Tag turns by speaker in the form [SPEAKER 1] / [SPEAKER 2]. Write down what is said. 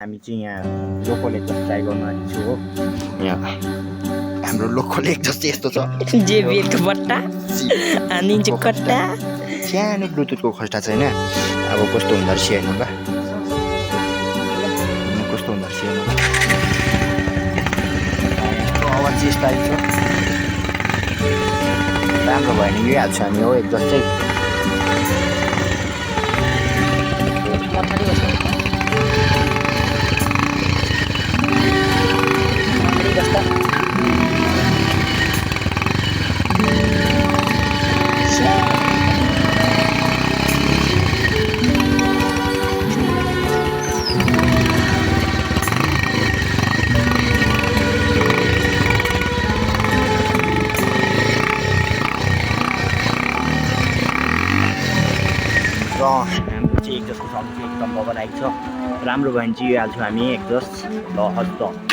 [SPEAKER 1] हामी चाहिँ यहाँ लोकल एग्जस्ट ट्राई गर्नु आएको छु हो। यहाँ हाम्रो लोकल एग्जस्ट यस्तो छ,
[SPEAKER 2] जेबिएलको बट्टा अनि कट्टा
[SPEAKER 1] सानो ब्लुटुथको खस्टा छैन। अब कस्तो हुँदो रहेछ हेर्नु ल, कस्तो हुँदो रहेछ हेर्नु ल। आवाज चाहिँ यस्तो आइन्छ, राम्रो भयो भने लिइहाल्छ हामी हो एग्जस्ट चाहिँ। र हाम्रो चाहिँ एग्जस्टको साउन्ड चाहिँ एकदम बगर आएको छ। राम्रो भयो भने चाहिँ यो हाल्छौँ हामी एग्जस्ट। ल हस् त।